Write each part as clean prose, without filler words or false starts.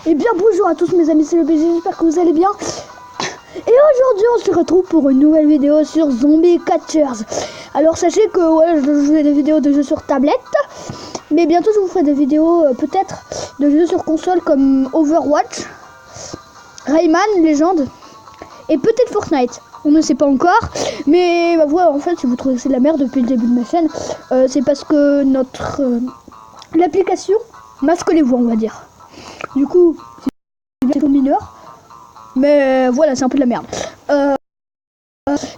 Et bien bonjour à tous mes amis, c'est le BG, j'espère que vous allez bien. Et aujourd'hui on se retrouve pour une nouvelle vidéo sur Zombie Catchers. Alors sachez que ouais, je fais des vidéos de jeux sur tablette, mais bientôt je vous ferai des vidéos peut-être de jeux sur console comme Overwatch, Rayman Legend et peut-être Fortnite. On ne sait pas encore, mais bah, voilà, en fait si vous trouvez que c'est de la merde depuis le début de ma chaîne, c'est parce que notre l'application masque les voix, on va dire. Du coup, c'est mineur, mais voilà, c'est un peu de la merde.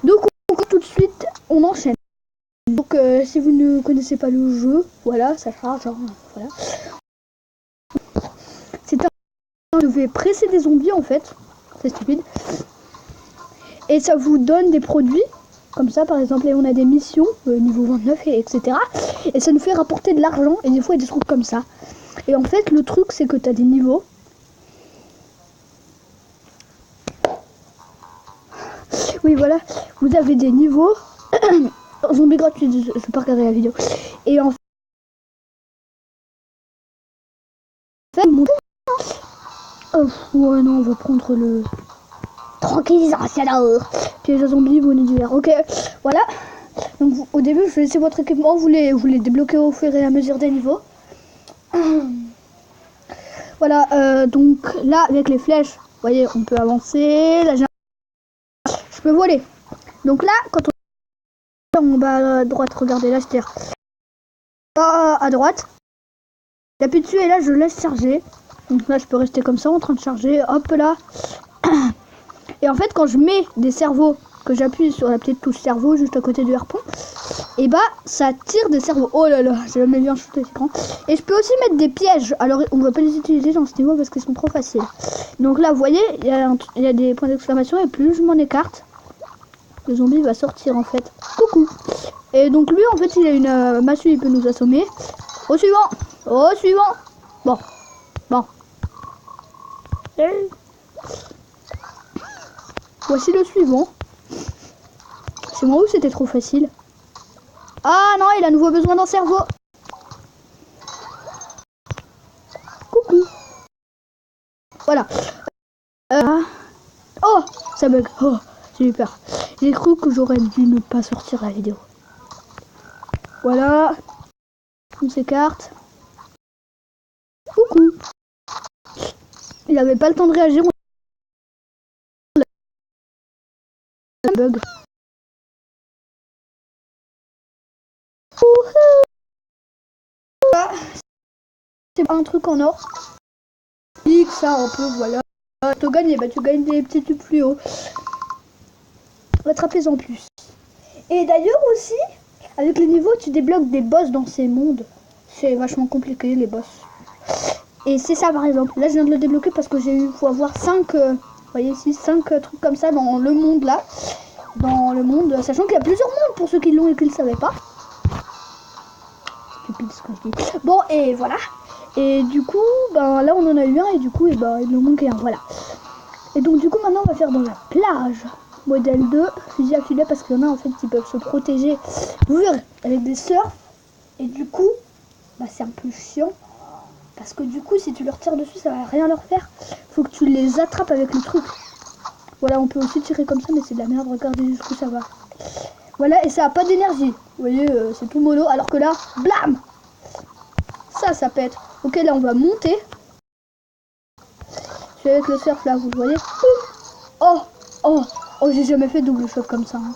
Donc tout de suite, on enchaîne. Donc si vous ne connaissez pas le jeu, voilà, ça charge, hein, voilà. C'est un je vais presser des zombies en fait, c'est stupide. Et ça vous donne des produits, comme ça par exemple, et on a des missions, niveau 29, etc. Et ça nous fait rapporter de l'argent, et des fois il y a des trucs comme ça. Et en fait, le truc, c'est que tu as des niveaux. Oui, voilà, vous avez des niveaux. Zombie gratuit, je vais pas regarder la vidéo. Et en fait, oh, ouais, non, on va prendre le tranquillisateur. Piège à zombies, bonnet d'hiver. Ok, voilà. Donc, au début, je vais laisser votre équipement. Vous les débloquez au fur et à mesure des niveaux. Voilà, donc là, avec les flèches, vous voyez, on peut avancer. Là, je peux voler. Donc là, quand on va à droite, regardez là, c'est-à-dire à droite, j'appuie dessus et là je laisse charger. Donc là je peux rester comme ça en train de charger, hop là. Et en fait quand je mets des cerveaux, que j'appuie sur la petite touche cerveau juste à côté du harpon, et bah ça tire des cerveaux. Oh là là, j'ai jamais vu un shooter écran. Et je peux aussi mettre des pièges, alors on va pas les utiliser dans ce niveau parce qu'ils sont trop faciles. Donc là vous voyez, il y a des points d'exclamation et plus je m'en écarte, le zombie va sortir en fait. Coucou. Et donc lui en fait il a une massue, il peut nous assommer. Au suivant. Au suivant. Bon. Voici le suivant. C'est moi ou c'était trop facile? Ah non, il a à nouveau besoin d'un cerveau. Coucou. Voilà. Oh, ça bug. Oh, j'ai eu peur. J'ai cru que j'aurais dû ne pas sortir la vidéo. Voilà. On s'écarte. Coucou. Il avait pas le temps de réagir. Bug. C'est pas un truc en or. Pique ça un peu, voilà. Tu gagnes, bah tu gagnes des petits tubes fluo. Rattrapez en plus. Et d'ailleurs aussi, avec les niveaux, tu débloques des boss dans ces mondes. C'est vachement compliqué les boss. Et c'est ça par exemple. Là je viens de le débloquer parce que faut avoir 5 vous voyez ici 5 trucs comme ça dans le monde là. Dans le monde, sachant qu'il y a plusieurs mondes pour ceux qui l'ont et qui ne le savaient pas. Stupide ce que je dis. Bon et voilà. Et du coup, ben là on en a eu un et du coup, et ben il nous manquait un, voilà. Et donc du coup maintenant on va faire dans la plage. Modèle 2, fusil à filet parce qu'il y en a en fait qui peuvent se protéger. Vous verrez, avec des surfs. Et du coup, bah c'est un peu chiant. Parce que du coup si tu leur tires dessus ça va rien leur faire. Faut que tu les attrapes avec le truc. Voilà, on peut aussi tirer comme ça mais c'est de la merde, regardez jusqu'où ça va. Voilà, et ça a pas d'énergie. Vous voyez, c'est tout mono, alors que là, blam, ça pète. Ok, là on va monter. Je suis avec le surf là, vous le voyez. Oh, j'ai jamais fait double choc comme ça. Hein.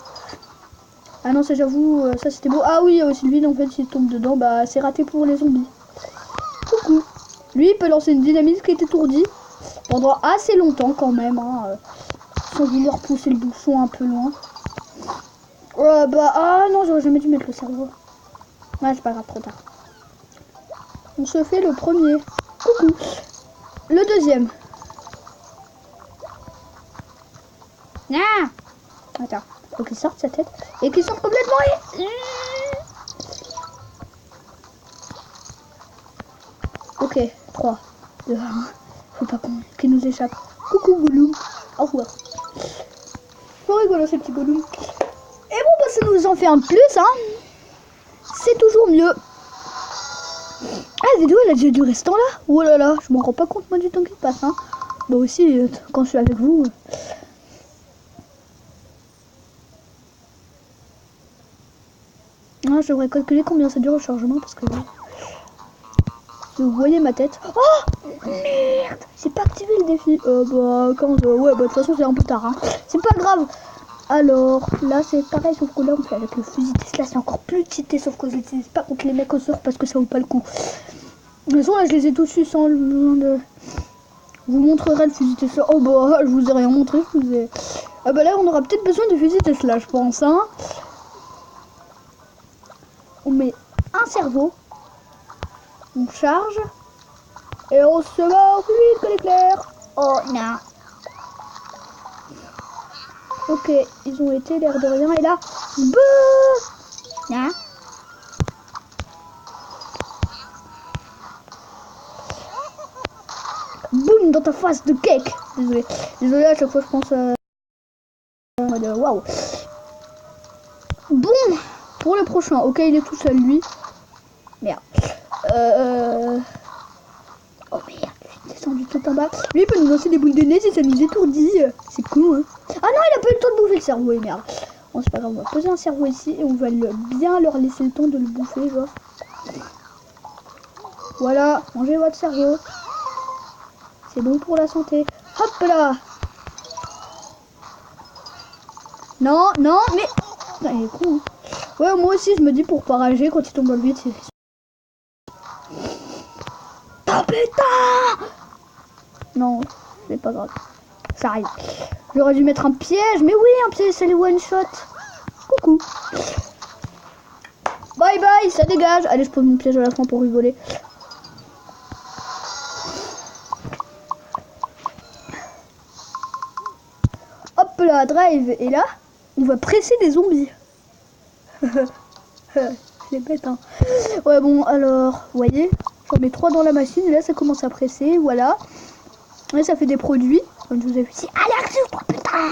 Ah non, ça j'avoue, ça c'était beau. Ah oui, Sylvie, en fait, s'il tombe dedans, bah c'est raté pour les zombies. Coucou. Lui, il peut lancer une dynamite qui est étourdie pendant assez longtemps quand même, hein, sans vouloir pousser le bouchon un peu loin. Ah non, j'aurais jamais dû mettre le cerveau. Ouais, c'est pas grave, trop tard. On se fait le premier. Coucou. Le deuxième. Ah. Attends, faut qu'il sorte sa tête. Et qu'il sorte complètement. Ok, 3, 2, 1. Faut pas qu'il nous échappe. Coucou Gollum. Au revoir. Faut rigoler ces petits Gollum. Et bon, bah ça nous en fait un de plus, hein. C'est toujours mieux. vidéo elle a déjà duré ce temps là. Oh là là, je m'en rends pas compte moi du temps qui passe hein. Bah aussi quand je suis avec vous. Ah, je devrais calculer combien ça dure le chargement parce que vous voyez ma tête. Oh merde, j'ai pas activé le défi. Bah 15, ouais bah de toute façon c'est un peu tard hein. C'est pas grave. Alors là c'est pareil sauf que là on fait avec le fusil Tesla, c'est encore plus cheaté sauf que je l'utilise pas contre les mecs au sort parce que ça vaut pas le coup. De toute façon là je les ai tous eu sans le besoin de... Je vous montrerai le fusil Tesla. Oh bah je vous ai rien montré, je vous ai... Ah bah là on aura peut-être besoin du fusil Tesla je pense hein. On met un cerveau. On charge. Et on se va plus vite que l'éclair. Oh non. Ok, ils ont été l'air de rien. Et là, beuh hein. Boum dans ta face de cake. Désolé. Désolé à chaque fois je pense waouh. Bon, pour le prochain. Ok, il est tout seul lui. Merde. Oh merde, je suis descendu tout en bas. Lui il peut nous lancer des boules de neige et ça nous étourdit. C'est cool hein. Ah non, il a pas eu le temps de bouffer le cerveau, et merde. Bon c'est pas grave, on va poser un cerveau ici et on va bien leur laisser le temps de le bouffer genre. Voilà, mangez votre cerveau. C'est bon pour la santé. Hop là. Non, non, mais... Ah, il est con hein. Ouais, moi aussi je me dis pour pas rager quand il tombe dans le vide. Oh putain. Non, c'est pas grave. Ça arrive. J'aurais dû mettre un piège, mais oui, un piège, c'est les one shot. Coucou. Bye bye, ça dégage. Allez, je pose mon piège à la fin pour rigoler. Hop là, drive. Et là, on va presser des zombies. C'est bête, hein. Ouais, bon, alors, vous voyez, j'en mets 3 dans la machine. Et là, ça commence à presser. Voilà. Et ça fait des produits. Comme je vous ai dit, allez, action, putain.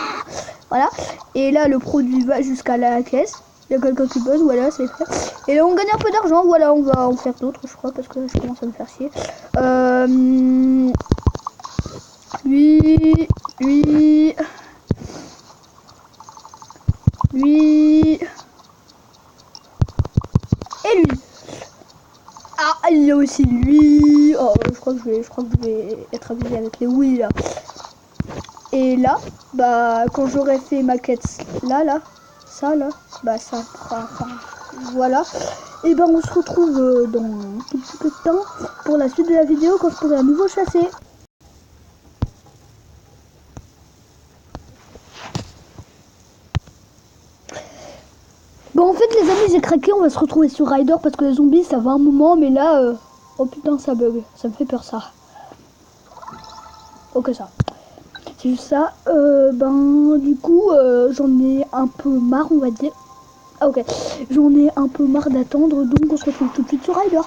Voilà. Et là, le produit va jusqu'à la caisse. Il y a quelqu'un qui buzz, voilà, c'est fait. Et là, on gagne un peu d'argent. Voilà, on va en faire d'autres, je crois, parce que je commence à me faire chier. Lui. Et lui. Ah, il y a aussi lui. Oh, je crois que je vais être abusé avec les oui là. Et là, bah, quand j'aurai fait ma quête là, ça là, bah ça fera, enfin, voilà. Et ben on se retrouve dans un tout petit peu de temps pour la suite de la vidéo quand je pourrai à nouveau chasser. Bon en fait les amis j'ai craqué, on va se retrouver sur Ryder parce que les zombies ça va un moment mais là oh putain ça bug, ça me fait peur ça. Ok ça. C'est juste ça, ben du coup j'en ai un peu marre on va dire. Ah ok, j'en ai un peu marre d'attendre donc on se retrouve tout de suite sur Ryder.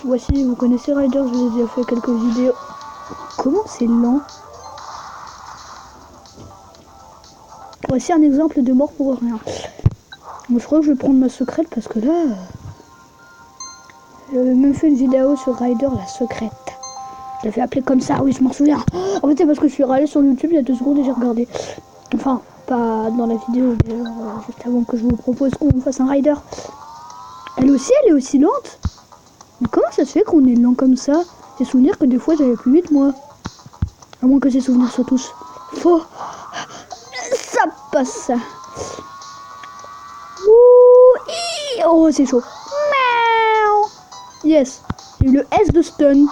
Voici, vous connaissez Ryder, je vous ai déjà fait quelques vidéos. Comment c'est lent. Voici un exemple de mort pour rien. Bon, je crois que je vais prendre ma secrète parce que là... J'avais même fait une vidéo sur Ryder, la secrète. Je l'avais appelée comme ça, oui je m'en souviens. En fait c'est parce que je suis allée sur YouTube il y a 2 secondes et j'ai regardé. Enfin, pas dans la vidéo, mais juste avant que je vous propose qu'on fasse un Ryder. Elle est aussi lente. Mais comment ça se fait qu'on est lent comme ça? J'ai souvenir que des fois j'allais plus vite moi. À moins que ces souvenirs soient tous faux. Ça passe. Ouh, oh c'est chaud. Yes. J'ai eu le S de stunt.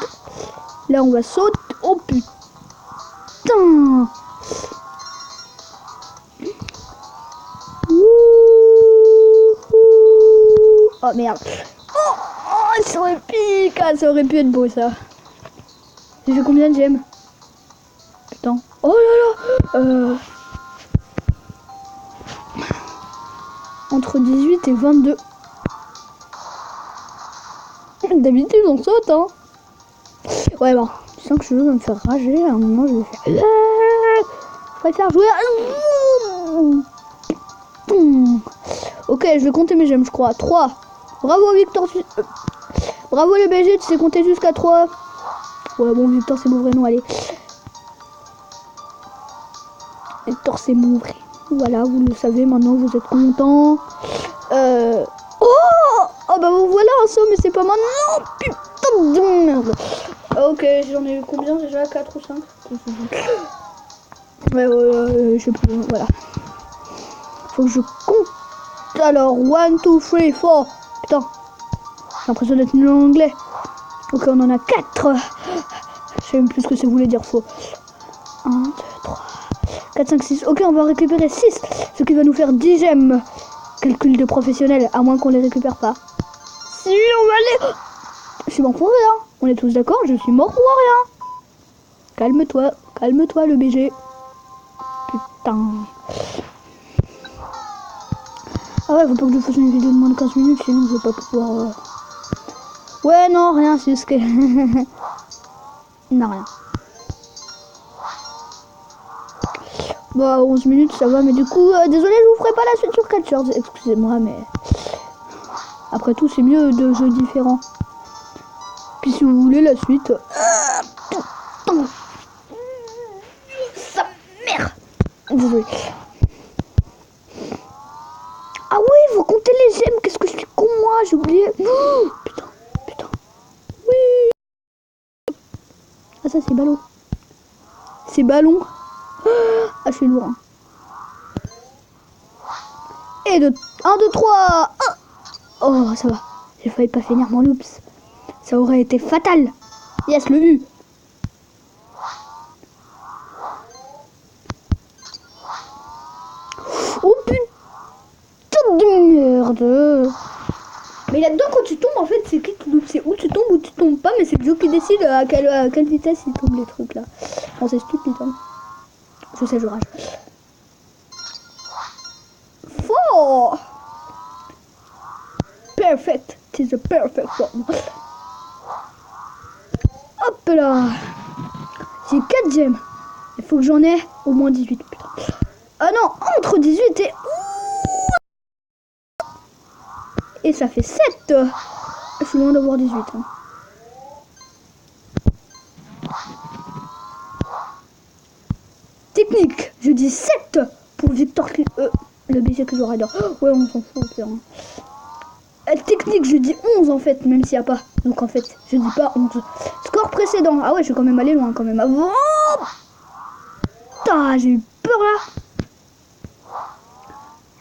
Là on va sauter. Oh putain. Oh merde. Oh ça aurait piqué. Ah, ça aurait pu être beau ça. J'ai fait combien de gemmes? Putain. Oh là là. Entre 18 et 22. D'habitude on saute hein. Ouais bon. Je sens que je veux me faire rager. À un moment je vais faire. Je préfère jouer. Ok je vais compter mes gemmes je crois. 3. Bravo Victor. Bravo le BG, tu sais compter jusqu'à 3. Ouais, bon, Victor, c'est mon vrai nom, allez. Victor, c'est mon vrai. Voilà, vous le savez, maintenant, vous êtes content. Oh bah vous voilà un saut, mais c'est pas maintenant. Putain de merde. Ok, j'en ai eu combien déjà? 4 ou 5? Ouais, je sais plus, voilà. Faut que je compte. Alors, 1, 2, 3, 4. Putain, j'ai l'impression d'être nul en anglais. Ok, on en a 4. Je sais même plus ce que ça voulait dire faux. 1, 2, 3, 4, 5, 6. Ok, on va récupérer 6. Ce qui va nous faire 10 gemmes. Calcul de professionnel, à moins qu'on les récupère pas. Si, on va aller... Je suis mort pour rien. On est tous d'accord, je suis mort pour rien. Calme-toi le BG. Putain. Ah ouais, faut pas que je fasse une vidéo de moins de 15 minutes, sinon je vais pas pouvoir... Ouais, non, rien, c'est ce que... non, rien. Bah, 11 minutes, ça va, mais du coup, désolé, je vous ferai pas la suite sur Catchers. Excusez-moi, mais... Après tout, c'est mieux de jeux différents. Puis si vous voulez la suite... Putain. Sa mère. Désolé. Ah oui, vous comptez les gemmes. Qu'est-ce que je suis con, moi. J'ai oublié. Oh, putain. Oui. Ah, ça, c'est ballon. C'est ballon. Ah, je suis lourd. Hein. Et 2, 1, 2, 3. Oh, ça va. J'ai failli pas finir mon loops. Ça aurait été fatal. Yes, le U. Oh putain de merde. Mais là-dedans, quand tu tombes, en fait, c'est qui qui loupe? C'est où tu tombes ou tu tombes pas, mais c'est le jeu qui décide à quelle vitesse il tombe les trucs là. Bon, c'est stupide. Hein. Je sais, je rage. Fort. Perfect. It's a perfect form. Hop là. J'ai 4 gemmes. Il faut que j'en ai au moins 18. Putain. Ah non, entre 18 et... Et ça fait 7. Je suis loin d'avoir 18. Hein. Technique, je dis 7 pour Victor. Le BG que j'aurai là. Ouais, on s'en fout. Hein. Technique, je dis 11 en fait, même s'il n'y a pas. Donc en fait, je dis pas 11. Score précédent. Ah ouais, je suis quand même allé loin quand même. Avant. Putain, j'ai eu peur là.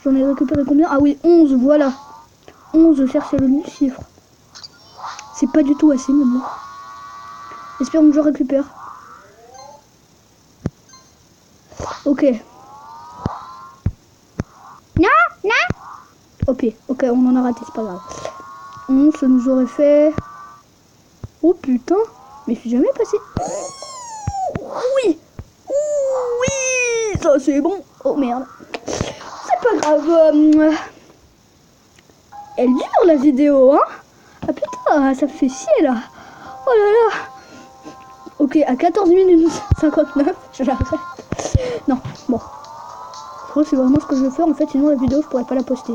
J'en ai récupéré combien? Ah oui, 11, voilà. 11, chercher le chiffre. C'est pas du tout assez, mais bon. Espérons que je récupère. Ok. Non. Ok, on en a raté, c'est pas grave. 11, ça nous aurait fait... Oh putain. Mais je suis jamais passé. Oui. Ça c'est bon. Oh merde. C'est pas grave. Elle dure la vidéo, hein. Ah putain, ça fait chier là. Oh là là. Ok, à 14 minutes 59, je l'arrête. Non, bon. Je crois que c'est vraiment ce que je veux faire en fait, sinon la vidéo je pourrais pas la poster.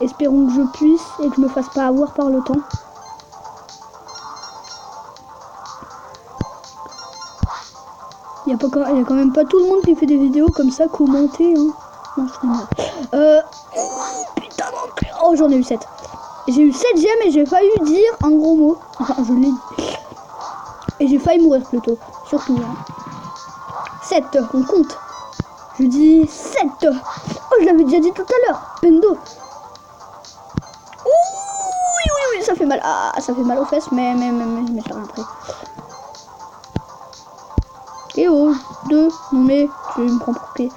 Espérons que je puisse et que je me fasse pas avoir par le temps. Il y a quand même pas tout le monde qui fait des vidéos comme ça commentées. Hein. Non, je mal. Putain, oh, j'en ai eu 7. J'ai eu 7 gemmes et j'ai failli dire un gros mot. Enfin, je l'ai dit. Et j'ai failli mourir plutôt. Surtout. Hein. 7, on compte. Je dis 7. Oh, je l'avais déjà dit tout à l'heure. Pendo. Oui, ça fait mal. Ah, ça fait mal aux fesses, mais je m'ai fait rien après. Et oh, 2, non mais, je me prends pour qui?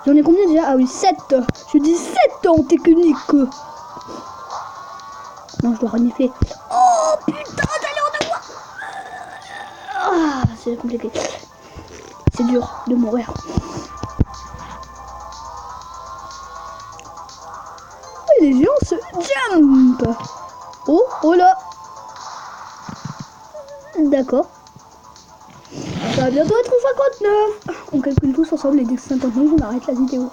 J'en ai combien déjà? Ah oui, 7. Je dis 7 en technique. Non, je dois renifler. Oh putain, j'allais en avoir. Ah, c'est compliqué. C'est dur de mourir. Oh, les géants se jump. Oh là. D'accord. Ça va bientôt être 59. On calcule tous ensemble et dès que 59, on arrête la vidéo.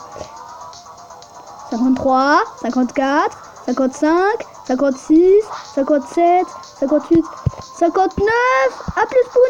53, 54, 55, 56, 57, 58, 59. À plus pour